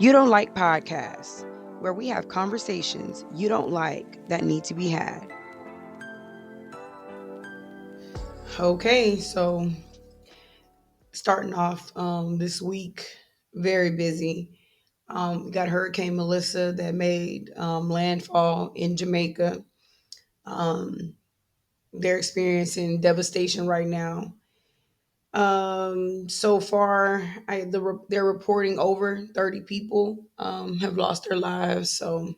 You Don't Like Podcasts, where we have conversations you don't like that need to be had. Okay, so starting off this week, very busy. We got Hurricane Melissa that made landfall in Jamaica. Um, they're experiencing devastation right now. So far, they're reporting over 30 people have lost their lives. So,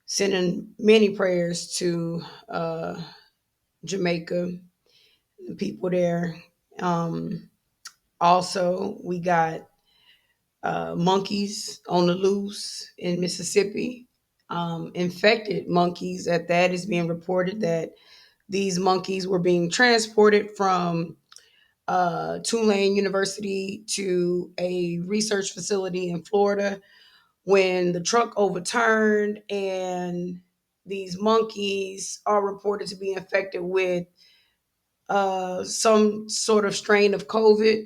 sending many prayers to Jamaica, the people there. Um, Also, we got monkeys on the loose in Mississippi. Infected monkeys at that is being reported that these monkeys were being transported from Tulane University to a research facility in Florida when the truck overturned, and these monkeys are reported to be infected with some sort of strain of COVID,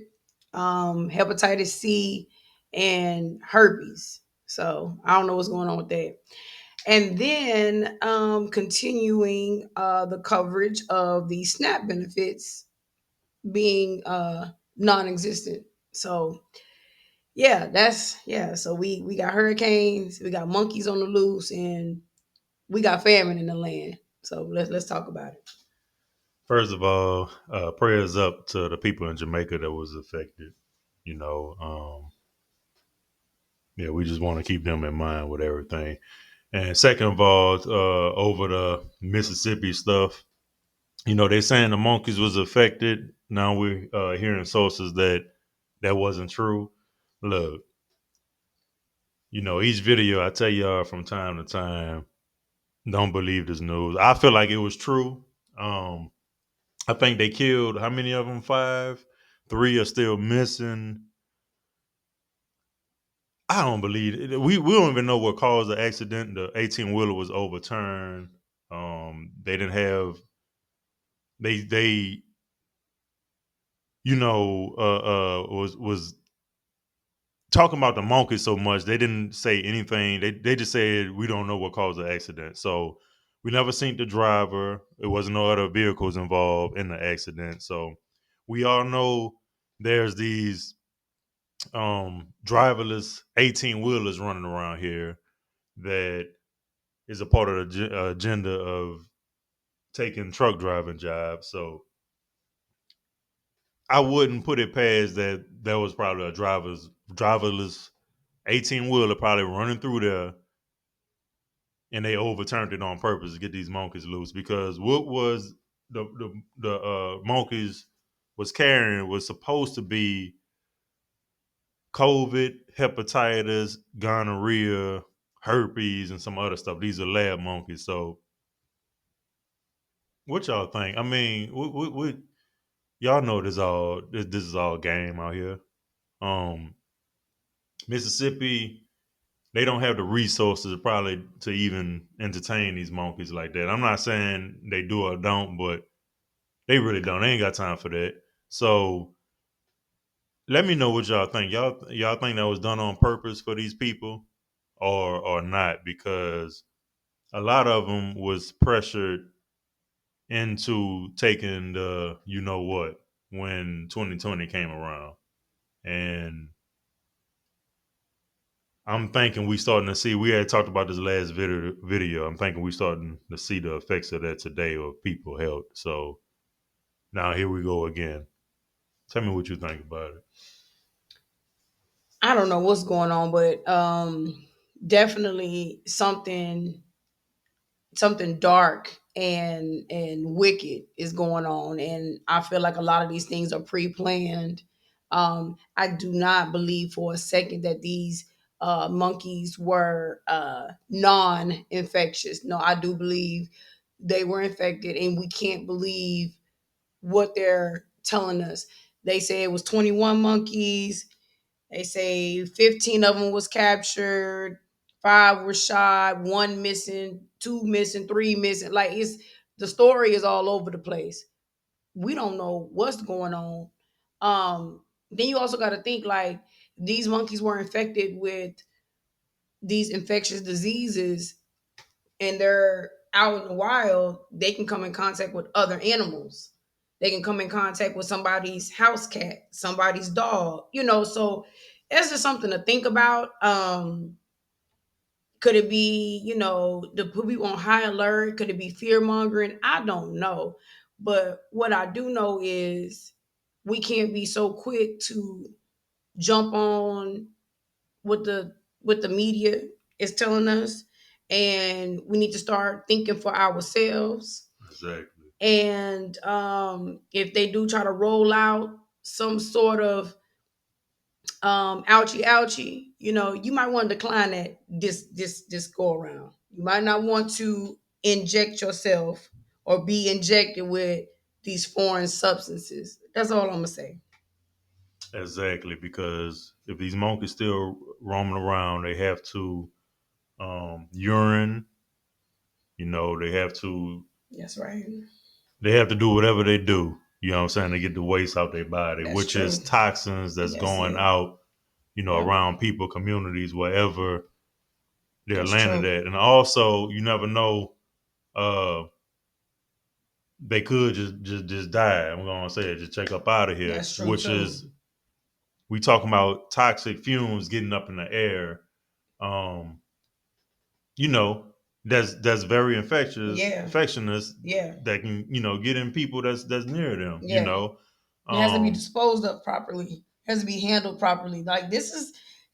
hepatitis C, and herpes. So I don't know what's going on with that. And then continuing the coverage of the SNAP benefits being non-existent. So yeah. So we got hurricanes, we got monkeys on the loose, and we got famine in the land. So let's talk about it. First of all, prayers up to the people in Jamaica that was affected. You know, yeah, we just want to keep them in mind with everything. And second of all, over the Mississippi stuff, they're saying the monkeys was affected. Now we're hearing sources that wasn't true. Look, each video I tell y'all from time to time, don't believe this news. I feel like it was true. Um, I think they killed how many of them? Five. Three are still missing. I don't believe it. We don't even know what caused the accident. The 18 wheeler was overturned. They didn't have they was talking about the monkeys so much they didn't say anything. They just said we don't know what caused the accident. So we never seen the driver. It wasn't no other vehicles involved in the accident. So we all know there's these driverless 18 wheelers running around here that is a part of the agenda of taking truck driving jobs. So I wouldn't put it past that was probably a driverless 18 wheeler probably running through there, and they overturned it on purpose to get these monkeys loose, because what was the monkeys was carrying was supposed to be COVID, hepatitis, gonorrhea, herpes, and some other stuff. These are lab monkeys. So what y'all think? I mean, y'all know this is all game out here. Um, Mississippi, they don't have the resources probably to even entertain these monkeys like that. I'm not saying they do or don't, but they really don't. They ain't got time for that. So let me know what y'all think. Y'all think that was done on purpose for these people, or not? Because a lot of them was pressured into taking the you know what when 2020 came around, and I'm thinking we starting to see. We had talked about this last video. I'm thinking we starting to see the effects of that today of people health. So now here we go again. Tell me what you think about it. I don't know what's going on, but definitely something dark and wicked is going on, and I feel like a lot of these things are pre-planned. I do not believe for a second that these monkeys were non-infectious. No, I do believe they were infected, and we can't believe what they're telling us. They say it was 21 monkeys. They say 15 of them was captured, five were shot, one missing, two missing, three missing. Like, it's the story is all over the place. We don't know what's going on. Then you also got to think, like, these monkeys were infected with these infectious diseases and they're out in the wild, they can come in contact with other animals. They can come in contact with somebody's house cat, somebody's dog, so it's just something to think about. Could it be, to put people on high alert? Could it be fear mongering? I don't know. But what I do know is we can't be so quick to jump on what the media is telling us, and we need to start thinking for ourselves. Exactly. And if they do try to roll out some sort of ouchie ouchie, you might want to decline that this go around. You might not want to inject yourself or be injected with these foreign substances. That's all I'm gonna say. Exactly, because if these monkeys still roaming around, they have to urine. They have to That's right. do whatever they do. You know what I'm saying, to get the waste out their body, That's which is true. toxins that's That's going it. out. Yep. Around people, communities, wherever they're That's landed true. at, and also you never know. Uh, they could just die. I'm gonna say it, just check up out of here, That's true which too. is we talking about toxic fumes getting up in the air. Um, you know, that's very Yeah. infectious Yeah. that can get in people that's near them. Yeah. It has to be Um, disposed of properly. It has to be handled properly. Like this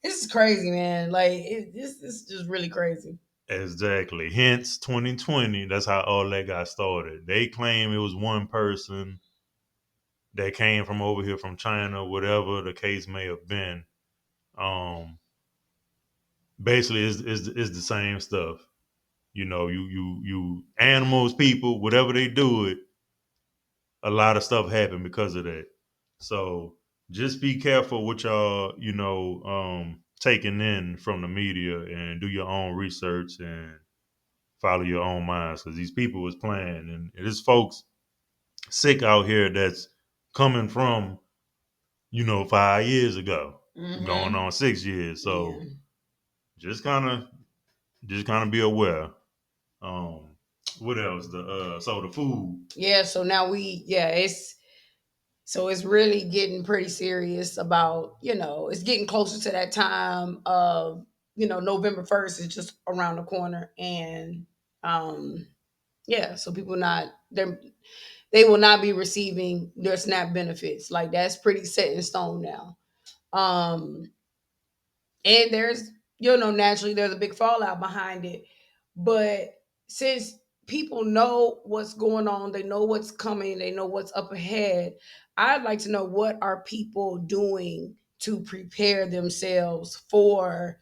is crazy, man. Like this is just really crazy. exactly. Hence, 2020. That's how all that got started. They claim it was one person that came from over here from China, whatever the case may have been. Um, basically, is the same stuff. You animals, people, whatever they do it, a lot of stuff happened because of that. So just be careful what y'all, taking in from the media, and do your own research and follow your own minds, because these people was playing, and there's folks sick out here that's coming from 5 years ago, going Mm-hmm. on 6 years. Yeah. So just kind of be aware. Um, what else? The food. Yeah. So now it's really getting pretty serious about, it's getting closer to that time of, November 1st is just around the corner. And yeah, so people not they will not be receiving their SNAP benefits. Like that's pretty set in stone now. Um, and there's, naturally there's a big fallout behind it. But since people know what's going on, they know what's coming, they know what's up ahead, I'd like to know what are people doing to prepare themselves for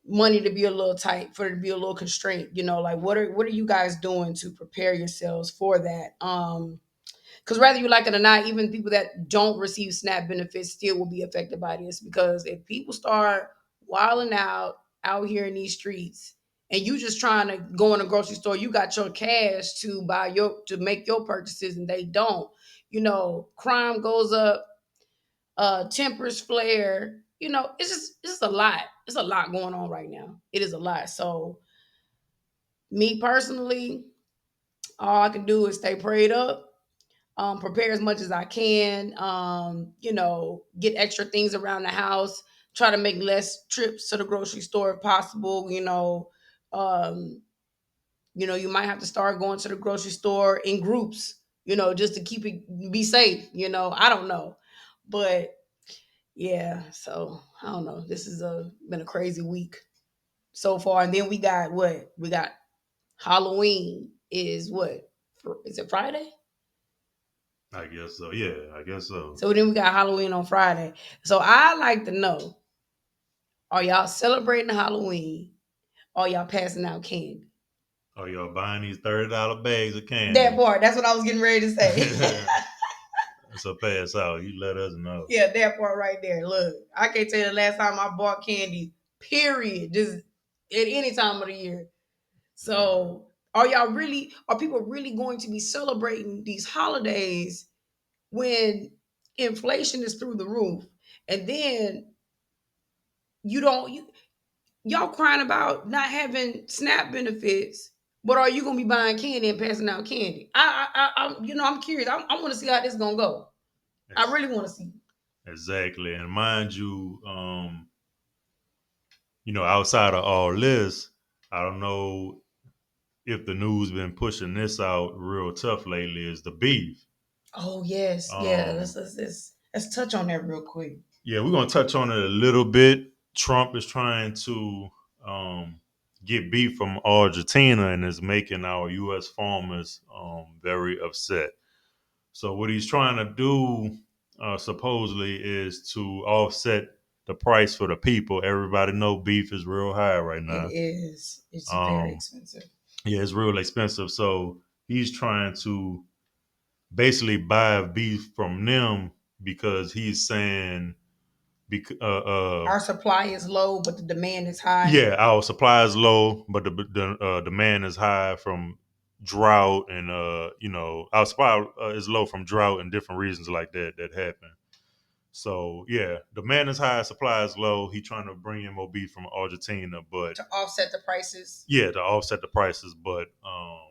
money to be a little tight, for it to be a little constraint, like what are you guys doing to prepare yourselves for that? Because whether you like it or not, even people that don't receive SNAP benefits still will be affected by this. Because if people start wilding out here in these streets, and you just trying to go in a grocery store, you got your cash to make your purchases, and they don't. Crime goes up, tempers flare. It's just a lot. It's a lot going on right now. It is a lot. So me personally, all I can do is stay prayed up, prepare as much as I can, get extra things around the house, try to make less trips to the grocery store if possible. Um, you might have to start going to the grocery store in groups, just to be safe. I don't know, but yeah. So I don't know. This has been a crazy week so far, and then we got what we got. Halloween is what? Is it Friday? I guess so. Yeah, I guess so. So then we got Halloween on Friday. So I like to know, are y'all celebrating Halloween? Or y'all passing out candy? Oh, y'all buying these $30 bags of That candy? part. That's what I was getting ready to say. So pass out. You let us know. Yeah, that part right there. Look, I can't tell you the last time I bought candy, period. Just at any time of the year. Right. So are people really going to be celebrating these holidays when inflation is through the roof? And then You don't y'all crying about not having SNAP benefits, but are you gonna be buying candy and passing out candy? I'm curious. I want to see how this gonna go. I Ex- really want to see. exactly. And mind you, outside of all this, I don't know if the news been pushing this out real tough lately. Is the beef? Oh yes, yeah. Um, Let's touch on that real quick. yeah, we're gonna touch on it a little bit. Trump is trying to um, get beef from Argentina and is making our U.S. farmers very upset. So what he's trying to do, supposedly, is to offset the price for the people. Everybody know beef is real high right It now. is. It's very Um, expensive. yeah, it's real expensive. So he's trying to basically buy beef from them because he's saying, Our supply is low, but the demand is high. yeah, our supply is low, but the demand is high from drought, and our supply is low from drought and different reasons like that happen. So yeah, demand is high, supply is low. He trying to bring in more beef from Argentina, but To offset the prices. yeah, to offset the prices. But our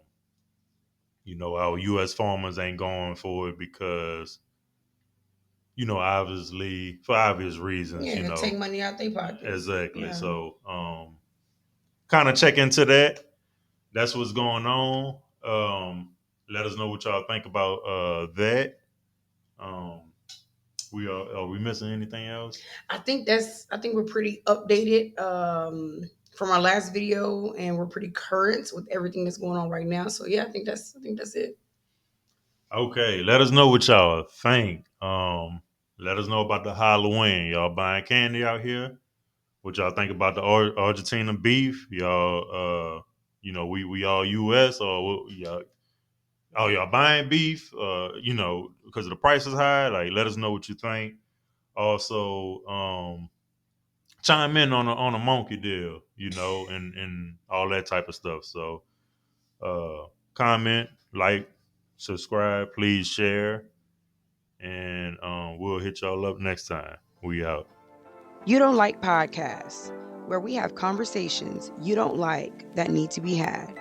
U.S. farmers ain't going for it because obviously for obvious reasons. Yeah, take money out their pockets. Exactly. Yeah. So kind of check into that. That's what's going on. Let us know what y'all think about that. Um, are we missing anything else? I think we're pretty updated from our last video, and we're pretty current with everything that's going on right now. So yeah, I think that's it. Okay, let us know what y'all think. Let us know about the Halloween. Y'all buying candy out here? What y'all think about the Argentina beef? Y'all, we all U.S. or y'all? Oh, y'all buying beef? Because the price is high. Like, let us know what you think. Also, chime in on a monkey deal, and all that type of stuff. So, comment, like, subscribe, please share, and we'll hit y'all up next time. We out. You Don't Like podcasts, where we have conversations you don't like that need to be had.